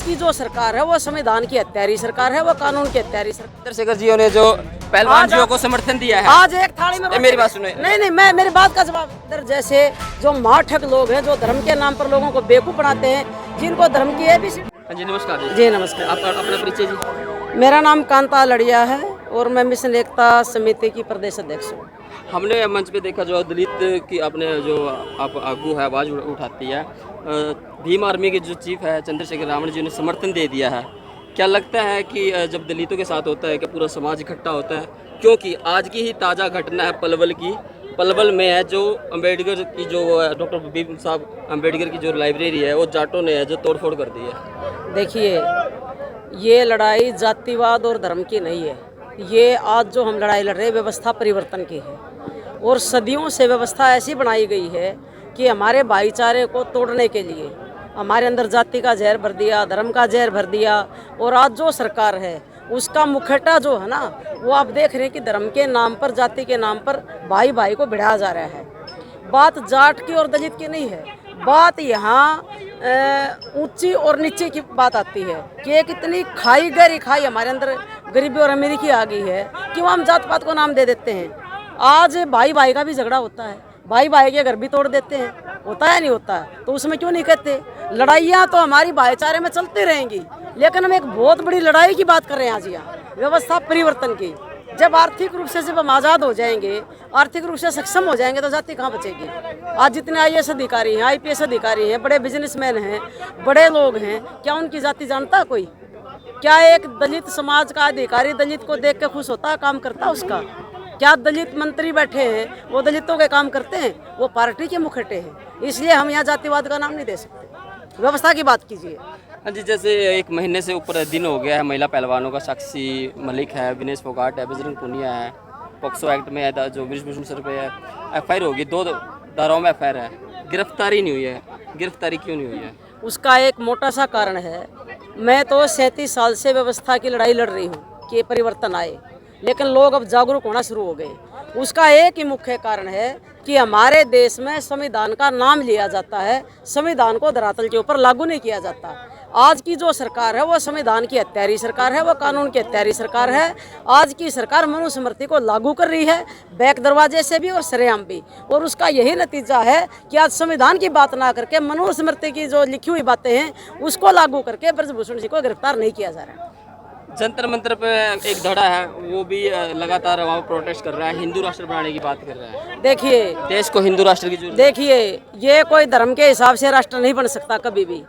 की जो सरकार है वो संविधान की हत्यारी सरकार है, वो कानून की हत्यारी सरकार। चंद्रशेखर जी ने जो पहलवान जियों को समर्थन दिया है, आज एक थाली में मेरी बात सुने। नहीं, मैं मेरी बात का जवाब। इधर जैसे जो माठक लोग हैं, जो धर्म के नाम पर लोगों को बेवकूफ बनाते हैं, जिनको धर्म की ABCD। जी नमस्कार जी। जी नमस्कार। आपका अपना परिचय जी। मेरा नाम कांता लड़िया है और मैं मिशन एकता समिति की प्रदेश अध्यक्ष हूँ। हमने मंच पे देखा जो दलित की आपने जो आप आगू है आवाज़ उठाती है, भीम आर्मी के जो चीफ है चंद्रशेखर रावण जी ने समर्थन दे दिया है। क्या लगता है कि जब दलितों के साथ होता है कि पूरा समाज इकट्ठा होता है? क्योंकि आज की ही ताज़ा घटना है पलवल की। पलवल में है जो अम्बेडकर की जो डॉक्टर भीम साहब अम्बेडकर की जो लाइब्रेरी है वो जाटों ने है जो तोड़फोड़ कर दी है। देखिए, ये लड़ाई जातिवाद और धर्म की नहीं है। ये आज जो हम लड़ाई लड़ रहे हैं व्यवस्था परिवर्तन की है और सदियों से व्यवस्था ऐसी बनाई गई है कि हमारे भाईचारे को तोड़ने के लिए हमारे अंदर जाति का जहर भर दिया, धर्म का जहर भर दिया। और आज जो सरकार है उसका मुखौटा जो है ना, वो आप देख रहे हैं कि धर्म के नाम पर, जाति के नाम पर भाई भाई को भिड़ाया जा रहा है। बात जाट की और दलित की नहीं है, बात यहाँ ऊंची और नीचे की बात आती है कि एक इतनी खाई गहरी खाई हमारे अंदर गरीबी और अमीरी की आ गई है कि वो हम जात पात को नाम दे देते हैं। आज भाई भाई का भी झगड़ा होता है, भाई भाई के घर भी तोड़ देते हैं, होता है नहीं होता है? तो उसमें क्यों नहीं कहते? लड़ाइयाँ तो हमारी भाईचारे में चलती रहेंगी, लेकिन हम एक बहुत बड़ी लड़ाई की बात कर रहे हैं आज यहाँ, व्यवस्था परिवर्तन की। जब आर्थिक रूप से जब हम आज़ाद हो जाएंगे, आर्थिक रूप से सक्षम हो जाएंगे, तो जाति कहाँ बचेगी? आज जितने IAS अधिकारी हैं, IPS अधिकारी हैं, बड़े बिजनेसमैन हैं, बड़े लोग हैं, क्या उनकी जाति जानता कोई? क्या एक दलित समाज का अधिकारी दलित को देख के खुश होता है, काम करता उसका? क्या दलित मंत्री बैठे हैं वो दलितों के काम करते हैं? वो पार्टी के मुखौटे हैं। इसलिए हम यहाँ जातिवाद का नाम नहीं दे सकते, व्यवस्था की बात कीजिए। हाँ जी, जैसे एक महीने से ऊपर दिन हो गया है, महिला पहलवानों का साक्षी मलिक है, विनेश फोगाट है, बजरंग पुनिया है, पॉक्सो एक्ट में है जो ब्रिजभूषण सर पे है FIR होगी, 2 धाराओं में FIR है, गिरफ्तारी नहीं हुई है। गिरफ्तारी क्यों नहीं हुई है? उसका एक मोटा सा कारण है। मैं तो 37 साल से व्यवस्था की लड़ाई लड़ रही हूँ कि परिवर्तन आए, लेकिन लोग अब जागरूक होना शुरू हो गए। उसका एक ही मुख्य कारण है कि हमारे देश में संविधान का नाम लिया जाता है, संविधान को धरातल के ऊपर लागू नहीं किया जाता। आज की जो सरकार है वो संविधान की हत्यारी सरकार है, वो कानून की हत्यारी सरकार है। आज की सरकार मनुस्मृति को लागू कर रही है, बैक दरवाजे से भी और सरेआम भी। और उसका यही नतीजा है कि आज संविधान की बात ना करके मनुस्मृति की जो लिखी हुई बातें हैं उसको लागू करके ब्रजभूषण जी को गिरफ्तार नहीं किया जा रहा है। जंतर मंतर पे एक धड़ा है, वो भी लगातार वहाँ प्रोटेस्ट कर रहा है, हिंदू राष्ट्र बनाने की बात कर रहा है। देखिए, देश को हिंदू राष्ट्र की जरूरत। देखिए, ये कोई धर्म के हिसाब से राष्ट्र नहीं बन सकता कभी भी।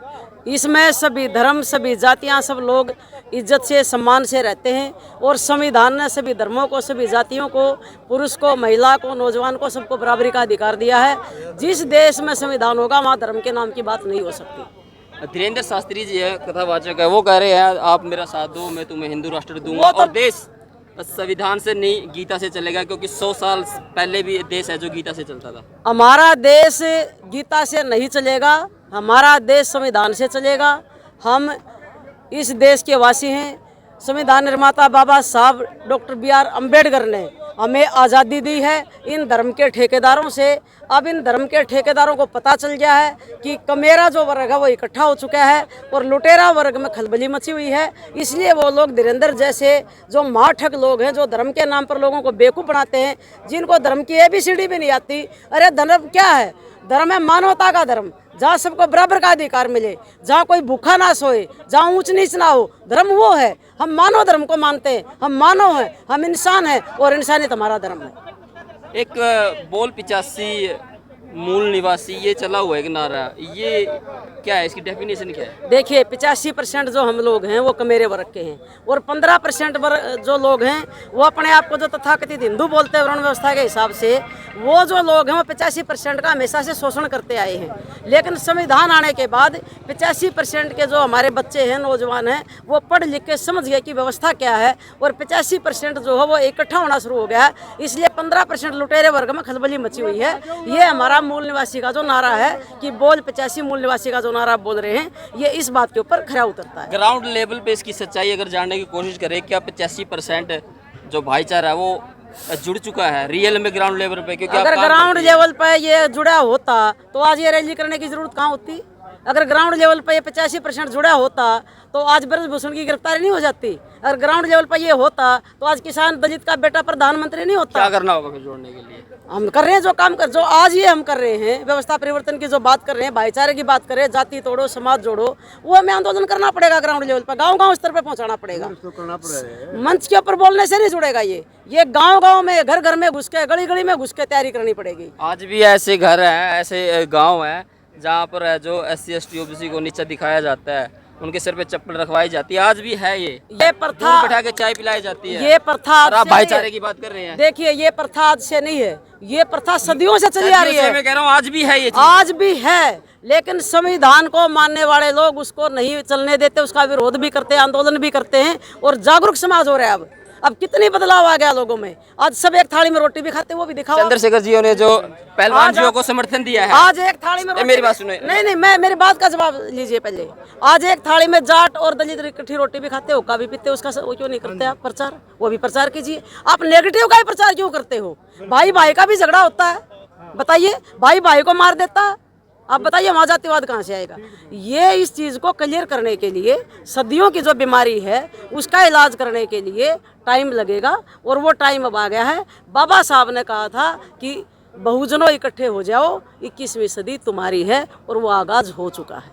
इसमें सभी धर्म, सभी जातियां, सब लोग इज्जत से, सम्मान से रहते हैं और संविधान ने सभी धर्मों को, सभी जातियों को, पुरुष को, महिला को, नौजवान को, सबको बराबरी का अधिकार दिया है। जिस देश में संविधान होगा वहाँ धर्म के नाम की बात नहीं हो सकती। धीरेन्द्र शास्त्री जी है, कथावाचक है, वो कह रहे हैं आप मेरा साथ दो, मैं तुम्हें हिंदू राष्ट्र दूंगा। और देश संविधान से नहीं गीता से चलेगा, क्योंकि 100 साल पहले भी देश है जो गीता से चलता था। हमारा देश गीता से नहीं चलेगा, हमारा देश संविधान से चलेगा। हम इस देश के वासी हैं। संविधान निर्माता बाबा साहब डॉक्टर BR अम्बेडकर ने हमें आज़ादी दी है इन धर्म के ठेकेदारों से। अब इन धर्म के ठेकेदारों को पता चल गया है कि कमेरा जो वर्ग है वो इकट्ठा हो चुका है और लुटेरा वर्ग में खलबली मची हुई है। इसलिए वो लोग धीरेन्द्र जैसे जो माठक लोग हैं, जो धर्म के नाम पर लोगों को बेवकूफ़ बनाते हैं, जिनको धर्म की ABCD भी नहीं आती। अरे धर्म क्या है? धर्म है मानवता का धर्म, जहाँ सबको बराबर का अधिकार मिले, जहाँ कोई भूखा ना सोए, जहाँ ऊंच नीच ना हो, धर्म वो है। हम मानव धर्म को मानते हैं, हम मानव हैं, हम इंसान हैं और इंसानियत हमारा धर्म है। एक बोल 85 मूल निवासी ये चला हुआ है एक नारा, ये क्या है, इसकी डेफिनेशन क्या है? देखिए, 85% जो हम लोग हैं वो कमेरे वर्ग के हैं और 15% जो लोग हैं वो अपने आप को जो तथाकथित हिंदू बोलते हैं वर्ण व्यवस्था के हिसाब से, वो जो लोग हैं वो 85% का हमेशा से शोषण करते आए हैं। लेकिन संविधान आने के बाद 85% के जो हमारे बच्चे हैं, नौजवान हैं, वो पढ़ लिख के समझ गए कि व्यवस्था क्या है और 85% जो है वो इकट्ठा होना शुरू हो गया है। इसलिए 15% लुटेरे वर्ग में खलबली मची हुई है। ये हमारा मूल निवासी का जो नारा है कि बोल 85 मूल निवासी का जो नारा बोल रहे हैं, ये इस बात के ऊपर खरा उतरता है। ग्राउंड लेवल पे इसकी सच्चाई अगर जानने की कोशिश करें, क्या 85% जो भाईचारा है वो जुड़ चुका है रियल में ग्राउंड लेवल पे? क्योंकि अगर ग्राउंड लेवल पे ये जुड़ा होता तो आज ये रैली करने की जरूरत कहाँ होती? अगर ग्राउंड लेवल पर ये 85% जुड़ा होता तो आज ब्रजभूषण की गिरफ्तारी नहीं हो जाती। अगर ग्राउंड लेवल पर ये होता तो आज किसान दलित का बेटा प्रधानमंत्री नहीं होता। क्या करना होगा फिर जोड़ने के लिए? हम कर रहे हैं जो काम कर, जो आज ये हम कर रहे हैं, व्यवस्था परिवर्तन की जो बात कर रहे हैं, भाईचारे की बात कर रहे हैं, जाति तोड़ो समाज जोड़ो, वो हमें आंदोलन करना पड़ेगा। ग्राउंड लेवल पर गांव-गांव स्तर पर पहुंचाना पड़ेगा। मंच के ऊपर बोलने से नहीं जुड़ेगा ये गांव-गांव में, घर-घर में घुस के, गली-गली में घुस के तैयारी करनी पड़ेगी। आज भी ऐसे घर हैं, ऐसे गांव हैं जहां पर जो SC ST OBC को नीचा दिखाया जाता है, उनके सिर पे चप्पल रखवाई जाती है। आज भी है ये प्रथा, दूर बैठा के चाय पिलाई जाती है। ये प्रथा और आप भाईचारे की बात कर रहे हैं। देखिए ये प्रथा आज से नहीं है, ये प्रथा सदियों से चली आ रही है। मैं कह रहा हूँ आज भी है ये चीज़। आज भी है, लेकिन संविधान को मानने वाले लोग उसको नहीं चलने देते, उसका विरोध भी करते हैं, आंदोलन भी करते हैं और जागरूक समाज हो रहा है। अब कितनी बदलाव आ गया लोगों में। आज सब एक थाली में रोटी भी खाते, वो भी दिखाओ। चंद्रशेखर जी ने जो पहलवान जियों को समर्थन दिया है, आज एक थाली में मेरी बात सुनो। नहीं, मैं मेरी बात का जवाब लीजिए पहले। आज एक थाली में जाट और दलित इकट्ठी रोटी भी खाते हो, हुक्का भी पीते हो, उसका वो क्यों नहीं करते आप प्रचार? वो भी प्रचार कीजिए। आप नेगेटिव का ही प्रचार क्यों करते हो? भाई भाई का भी झगड़ा होता है, बताइए। भाई भाई को मार देता है, आप बताइए वहाँ जातिवाद कहाँ से आएगा? ये इस चीज़ को क्लियर करने के लिए, सदियों की जो बीमारी है उसका इलाज करने के लिए टाइम लगेगा और वो टाइम अब आ गया है। बाबा साहब ने कहा था कि बहुजनों इकट्ठे हो जाओ, 21वीं सदी तुम्हारी है, और वो आगाज हो चुका है।